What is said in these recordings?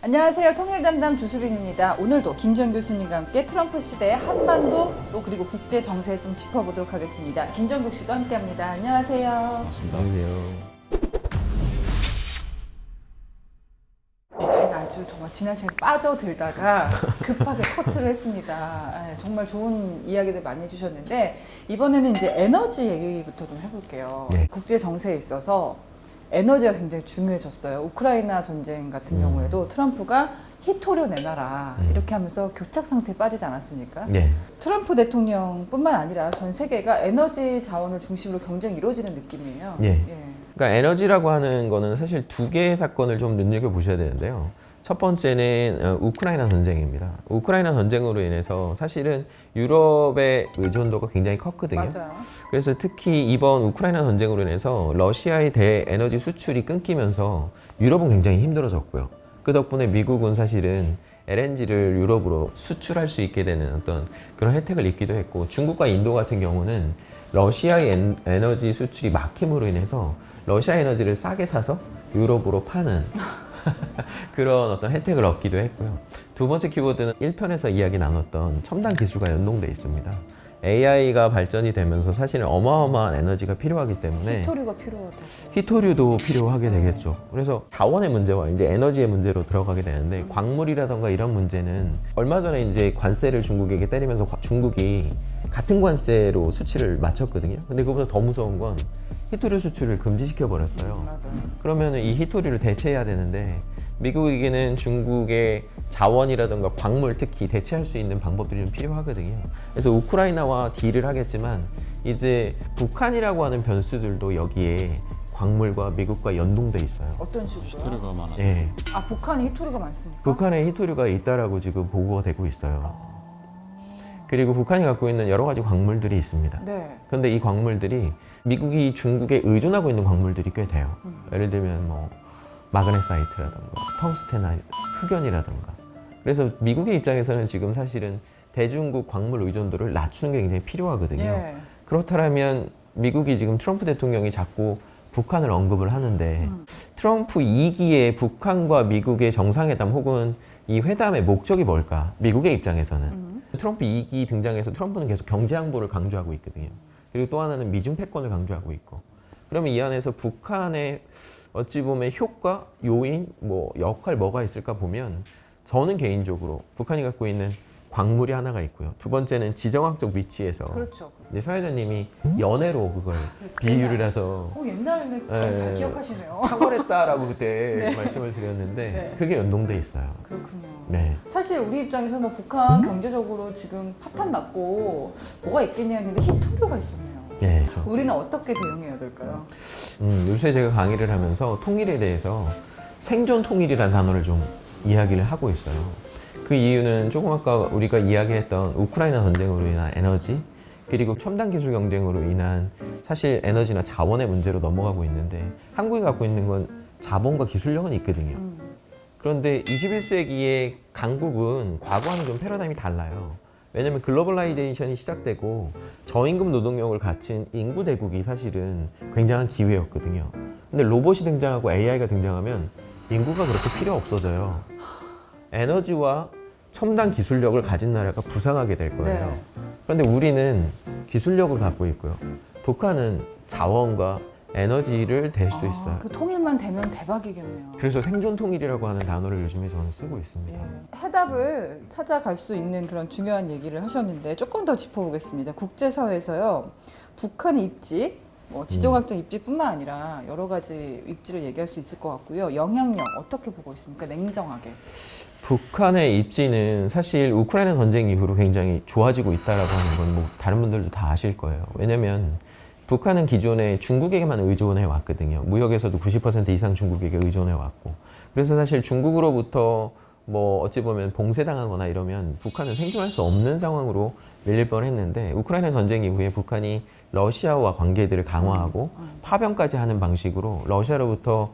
안녕하세요. 통일담당 주수빈입니다. 오늘도 김지영 교수님과 함께 트럼프 시대의 한반도 또 그리고 국제 정세 좀 짚어보도록 하겠습니다. 김정국 씨도 함께합니다. 안녕하세요. 반갑습니다. 안녕하세요. 네, 저희가 아주 정말 지난 시간에 빠져들다가 급하게 커트를 했습니다. 네, 정말 좋은 이야기들 많이 해주셨는데 이번에는 이제 에너지 얘기부터 좀 해볼게요. 네. 국제 정세에 있어서 에너지가 굉장히 중요해졌어요. 우크라이나 전쟁 같은 경우에도 트럼프가 히토류 내놔라 이렇게 하면서 교착 상태에 빠지지 않았습니까? 네. 트럼프 대통령뿐만 아니라 전 세계가 에너지 자원을 중심으로 경쟁이 이루어지는 느낌이에요. 예. 예. 그러니까 에너지라고 하는 거는 사실 두 개의 사건을 좀 눈여겨 보셔야 되는데요. 첫 번째는 우크라이나 전쟁입니다. 우크라이나 전쟁으로 인해서 사실은 유럽의 의존도가 굉장히 컸거든요. 맞아요. 그래서 특히 이번 우크라이나 전쟁으로 인해서 러시아의 대에너지 수출이 끊기면서 유럽은 굉장히 힘들어졌고요. 그 덕분에 미국은 사실은 LNG를 유럽으로 수출할 수 있게 되는 어떤 그런 혜택을 입기도 했고, 중국과 인도 같은 경우는 러시아의 에너지 수출이 막힘으로 인해서 러시아 에너지를 싸게 사서 유럽으로 파는 그런 어떤 혜택을 얻기도 했고요. 두 번째 키워드는 1편에서 이야기 나눴던 첨단 기술과 연동돼 있습니다. AI가 발전이 되면서 사실은 어마어마한 에너지가 필요하기 때문에 히토류가 필요하다고. 히토류도 필요하게 되겠죠. 그래서 자원의 문제와 이제 에너지의 문제로 들어가게 되는데, 광물이라던가 이런 문제는 얼마 전에 이제 관세를 중국에게 때리면서 중국이 같은 관세로 수치를 맞췄거든요. 근데 그보다 더 무서운 건 히토류 수출을 금지시켜 버렸어요. 맞아요. 그러면 이 히토류를 대체해야 되는데, 미국에게는 중국의 자원이라든가 광물 특히 대체할 수 있는 방법들이 좀 필요하거든요. 그래서 우크라이나와 딜을 하겠지만 이제 북한이라고 하는 변수들도 여기에 광물과 미국과 연동돼 있어요. 어떤 식으로요? 히토류가 많아요. 예, 아, 북한이 히토류가 많습니까? 북한에 히토류가 있다라고 지금 보고가 되고 있어요. 그리고 북한이 갖고 있는 여러 가지 광물들이 있습니다. 네. 그런데 이 광물들이 미국이 중국에 의존하고 있는 광물들이 꽤 돼요. 예를 들면 뭐 마그네사이트라든가 텅스텐, 흑연이라든가. 그래서 미국의 입장에서는 지금 사실은 대중국 광물 의존도를 낮추는 게 굉장히 필요하거든요. 예. 그렇다면 미국이 지금 트럼프 대통령이 자꾸 북한을 언급을 하는데, 트럼프 2기에 북한과 미국의 정상회담 혹은 이 회담의 목적이 뭘까? 미국의 입장에서는 트럼프 2기 등장해서 트럼프는 계속 경제 안보를 강조하고 있거든요. 그리고 또 하나는 미중 패권을 강조하고 있고. 그러면 이 안에서 북한의 어찌 보면 효과, 요인, 뭐 역할 뭐가 있을까 보면, 저는 개인적으로 북한이 갖고 있는 광물이 하나가 있고요. 두 번째는 지정학적 위치에서 그렇죠. 이제 서회자님이 연애로 그걸 비유를 해서 옛날에 잘 예. 기억하시네요. 탁월했다라고 그때 말씀을 드렸는데 네. 그게 연동돼 있어요. 그렇군요. 네. 사실 우리 입장에서 뭐 북한 경제적으로 지금 파탄 났고 뭐가 있겠냐 했는데 히토류가 있었네요. 네. 우리는 어떻게 대응해야 될까요? 요새 제가 강의를 하면서 통일에 대해서 생존 통일이라는 단어를 좀 이야기를 하고 있어요. 그 이유는 조금 아까 우리가 이야기했던 우크라이나 전쟁으로 인한 에너지, 그리고 첨단 기술 경쟁으로 인한 사실 에너지나 자원의 문제로 넘어가고 있는데, 한국이 갖고 있는 건 자본과 기술력은 있거든요. 그런데 21세기의 강국은 과거와는 좀 패러다임이 달라요. 왜냐면 글로벌라이제이션이 시작되고 저임금 노동력을 갖춘 인구 대국이 사실은 굉장한 기회였거든요. 근데 로봇이 등장하고 AI가 등장하면 인구가 그렇게 필요 없어져요. 에너지와 첨단 기술력을 가진 나라가 부상하게 될 거예요. 네. 그런데 우리는 기술력을 갖고 있고요. 북한은 자원과 에너지를 댈 수 있어요. 그 통일만 되면 대박이겠네요. 그래서 생존 통일이라고 하는 단어를 요즘에 저는 쓰고 있습니다. 해답을 찾아갈 수 있는 그런 중요한 얘기를 하셨는데 조금 더 짚어보겠습니다. 국제사회에서요, 북한의 입지, 뭐 지정학적 입지뿐만 아니라 여러 가지 입지를 얘기할 수 있을 것 같고요. 영향력 어떻게 보고 있습니까? 냉정하게. 북한의 입지는 사실 우크라이나 전쟁 이후로 굉장히 좋아지고 있다라고 하는 건 뭐 다른 분들도 다 아실 거예요. 왜냐면 북한은 기존에 중국에게만 의존해 왔거든요. 무역에서도 90% 이상 중국에게 의존해 왔고. 그래서 사실 중국으로부터 뭐 어찌 보면 봉쇄당하거나 이러면 북한은 생존할 수 없는 상황으로 밀릴 뻔했는데, 우크라이나 전쟁 이후에 북한이 러시아와 관계들을 강화하고 파병까지 하는 방식으로 러시아로부터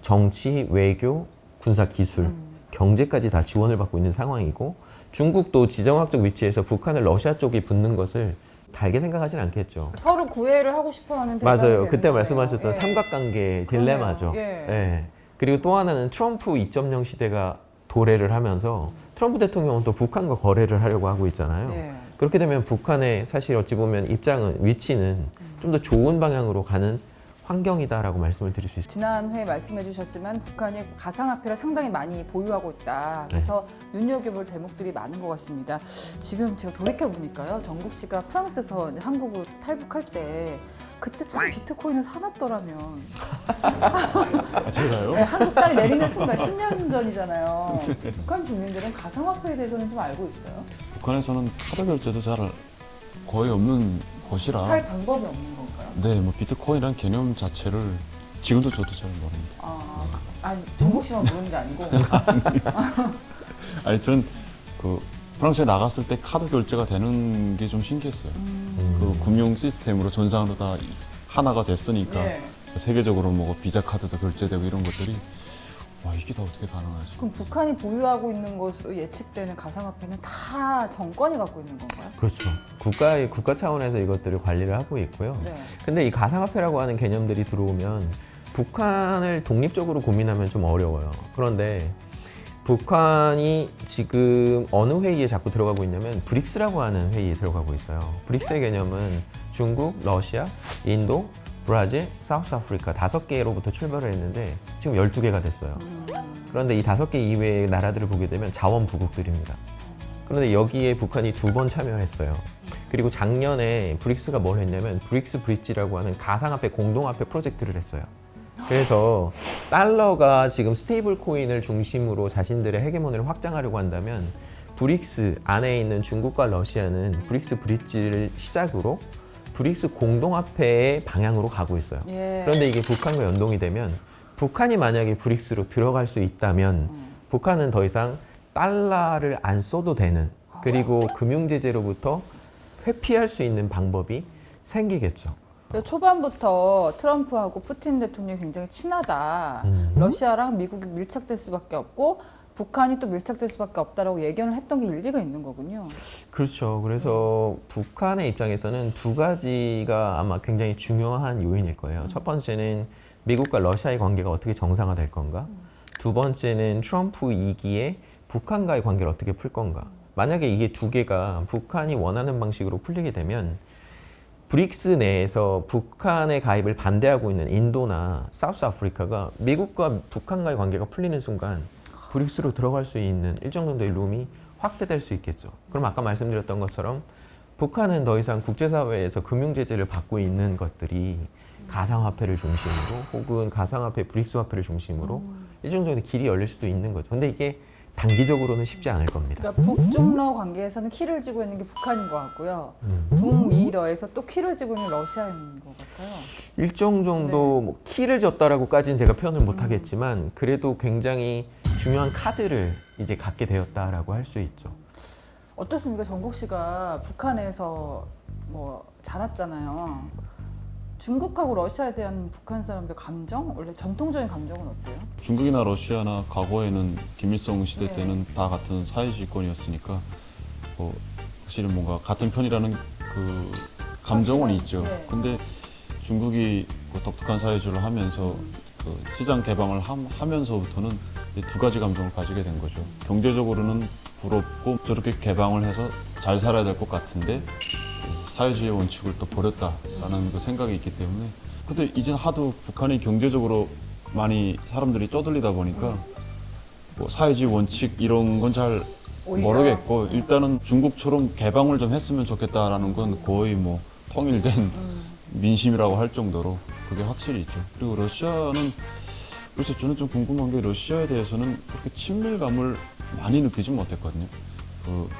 정치, 외교, 군사 기술, 경제까지 다 지원을 받고 있는 상황이고, 중국도 지정학적 위치에서 북한을 러시아 쪽에 붙는 것을 달게 생각하진 않겠죠. 서로 구애를 하고 싶어하는 대상이 맞아요. 되는 그때 거예요. 말씀하셨던 예. 삼각관계 딜레마죠. 그러네요. 예. 예. 그리고 또 하나는 트럼프 2.0 시대가 도래를 하면서 트럼프 대통령은 또 북한과 거래를 하려고 하고 있잖아요. 네. 그렇게 되면 북한의 사실 어찌 보면 입장은 위치는 좀 더 좋은 방향으로 가는 환경이다라고 말씀을 드릴 수 있습니다. 지난 회에 말씀해 주셨지만 북한이 가상화폐를 상당히 많이 보유하고 있다. 그래서 눈여겨볼 대목들이 많은 것 같습니다. 지금 제가 돌이켜보니까요. 정국 씨가 프랑스에서 이제 한국으로 탈북할 때 그때 참 비트코인을 사놨더라면 제가요? 네, 한국 땅에 내리는 순간 10년 전이잖아요. 북한 주민들은 가상화폐에 대해서는 좀 알고 있어요? 북한에서는 카드 결제도 잘 거의 없는 곳이라 살 방법이 없는 건가요? 네, 뭐 비트코인이라는 개념 자체를 지금도 저도 잘 모릅니다. 아니 정국 씨만 모르는 게 아니고 아니 저는 그 프랑스에 나갔을 때 카드 결제가 되는 게 좀 신기했어요. 그 금융 시스템으로 전산으로 다 하나가 됐으니까 네. 세계적으로 뭐 비자 카드도 결제되고 이런 것들이 와 이게 다 어떻게 가능하지? 그럼 북한이 보유하고 있는 것으로 예측되는 가상화폐는 다 정권이 갖고 있는 건가요? 그렇죠. 국가 차원에서 이것들을 관리를 하고 있고요. 네. 근데 이 가상화폐라고 하는 개념들이 들어오면 북한을 독립적으로 고민하면 좀 어려워요. 그런데 북한이 지금 어느 회의에 자꾸 들어가고 있냐면 브릭스라고 하는 회의에 들어가고 있어요. 브릭스의 개념은 중국, 러시아, 인도, 브라질, 사우스아프리카 5개로부터 출발을 했는데 지금 12개가 됐어요. 그런데 이 5개 이외의 나라들을 보게 되면 자원부국들입니다. 그런데 여기에 북한이 2번 참여했어요. 그리고 작년에 브릭스가 뭘 했냐면 브릭스 브릿지라고 하는 가상화폐 공동화폐 프로젝트를 했어요. 그래서 달러가 지금 스테이블 코인을 중심으로 자신들의 헤게모니를 확장하려고 한다면 브릭스 안에 있는 중국과 러시아는 브릭스 브릿지를 시작으로 브릭스 공동화폐의 방향으로 가고 있어요. 예. 그런데 이게 북한과 연동이 되면 북한이 만약에 브릭스로 들어갈 수 있다면 북한은 더 이상 달러를 안 써도 되는 그리고 금융제재로부터 회피할 수 있는 방법이 생기겠죠. 초반부터 트럼프하고 푸틴 대통령이 굉장히 친하다. 러시아랑 미국이 밀착될 수밖에 없고 북한이 또 밀착될 수밖에 없다라고 예견을 했던 게 일리가 있는 거군요. 그렇죠. 그래서 북한의 입장에서는 2가지가 아마 굉장히 중요한 요인일 거예요. 첫 번째는 미국과 러시아의 관계가 어떻게 정상화될 건가? 2번째는 트럼프 2기에 북한과의 관계를 어떻게 풀 건가? 만약에 이게 2개가 북한이 원하는 방식으로 풀리게 되면 브릭스 내에서 북한의 가입을 반대하고 있는 인도나 사우스아프리카가 미국과 북한과의 관계가 풀리는 순간 브릭스로 들어갈 수 있는 일정 정도의 룸이 확대될 수 있겠죠. 그럼 아까 말씀드렸던 것처럼 북한은 더 이상 국제사회에서 금융제재를 받고 있는 것들이 가상화폐를 중심으로 혹은 가상화폐 브릭스 화폐를 중심으로 일정 정도 길이 열릴 수도 있는 거죠. 근데 이게 단기적으로는 쉽지 않을 겁니다. 그러니까 북중러 관계에서는 키를 쥐고 있는 게 북한인 것 같고요. 북미러에서 또 키를 쥐고 있는 러시아인 것 같아요. 일정 정도 뭐 키를 졌다라고까지는 제가 표현을 못 하겠지만 그래도 굉장히 중요한 카드를 이제 갖게 되었다라고 할 수 있죠. 어떻습니까? 정국 씨가 북한에서 뭐 자랐잖아요. 중국하고 러시아에 대한 북한 사람들 감정? 원래 전통적인 감정은 어때요? 중국이나 러시아나 과거에는 김일성 시대 네. 때는 다 같은 사회주의권이었으니까 뭐 확실히 뭔가 같은 편이라는 그 감정은 있죠. 네. 근데 중국이 그 독특한 사회주의를 하면서 그 시장 개방을 하면서부터는 이 2가지 감정을 가지게 된 거죠. 경제적으로는 부럽고 저렇게 개방을 해서 잘 살아야 될 것 같은데 사회주의 원칙을 또 버렸다라는 그 생각이 있기 때문에 근데 이제 하도 북한이 경제적으로 많이 사람들이 쪼들리다 보니까 뭐 사회주의 원칙 이런 건 잘 오히려? 모르겠고 일단은 중국처럼 개방을 좀 했으면 좋겠다라는 건 거의 뭐 통일된 민심이라고 할 정도로 그게 확실히 있죠. 그리고 러시아는 그래서 저는 좀 궁금한 게 러시아에 대해서는 그렇게 친밀감을 많이 느끼지 못했거든요. 그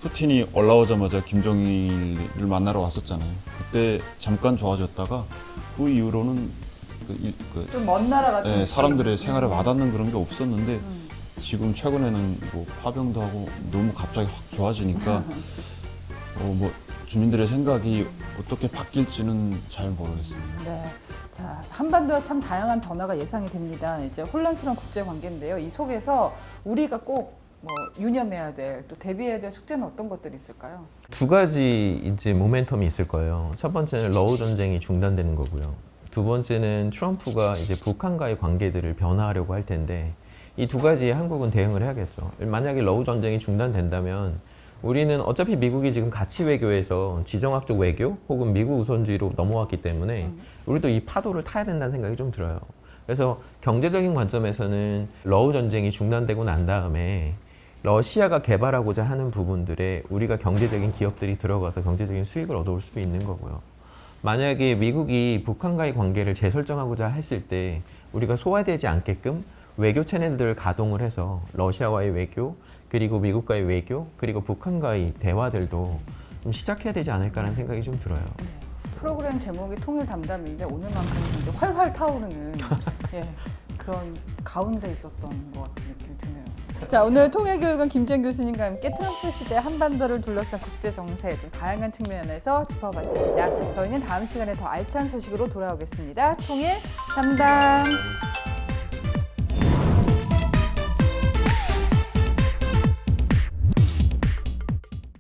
푸틴이 올라오자마자 김정일을 만나러 왔었잖아요. 그때 잠깐 좋아졌다가 그 이후로는 좀 먼 나라 같은 느낌. 사람들의 생활에 와닿는 그런 게 없었는데 지금 최근에는 뭐 파병도 하고 너무 갑자기 확 좋아지니까 뭐 주민들의 생각이 어떻게 바뀔지는 잘 모르겠습니다. 네. 자, 한반도에 참 다양한 변화가 예상이 됩니다. 이제 혼란스러운 국제 관계인데요. 이 속에서 우리가 꼭 뭐 유념해야 될, 또 대비해야 될 숙제는 어떤 것들이 있을까요? 2가지 이제 모멘텀이 있을 거예요. 첫 번째는 러우 전쟁이 중단되는 거고요. 2번째는 트럼프가 이제 북한과의 관계들을 변화하려고 할 텐데 이 두 가지에 한국은 대응을 해야겠죠. 만약에 러우 전쟁이 중단된다면 우리는 어차피 미국이 지금 가치 외교에서 지정학적 외교 혹은 미국 우선주의로 넘어왔기 때문에 우리도 이 파도를 타야 된다는 생각이 좀 들어요. 그래서 경제적인 관점에서는 러우 전쟁이 중단되고 난 다음에 러시아가 개발하고자 하는 부분들에 우리가 경제적인 기업들이 들어가서 경제적인 수익을 얻어올 수도 있는 거고요. 만약에 미국이 북한과의 관계를 재설정하고자 했을 때 우리가 소화되지 않게끔 외교 채널들을 가동을 해서 러시아와의 외교, 그리고 미국과의 외교, 그리고 북한과의 대화들도 좀 시작해야 되지 않을까라는 생각이 좀 들어요. 프로그램 제목이 통일 담담인데 오늘만큼은 굉장히 활활 타오르는 예, 그런 가운데 있었던 것 같은 느낌이 드네요. 자, 오늘 통일교육은 김지현 교수님과 함께 트럼프 시대 한반도를 둘러싼 국제 정세 좀 다양한 측면에서 짚어봤습니다. 저희는 다음 시간에 더 알찬 소식으로 돌아오겠습니다. 통일 담담.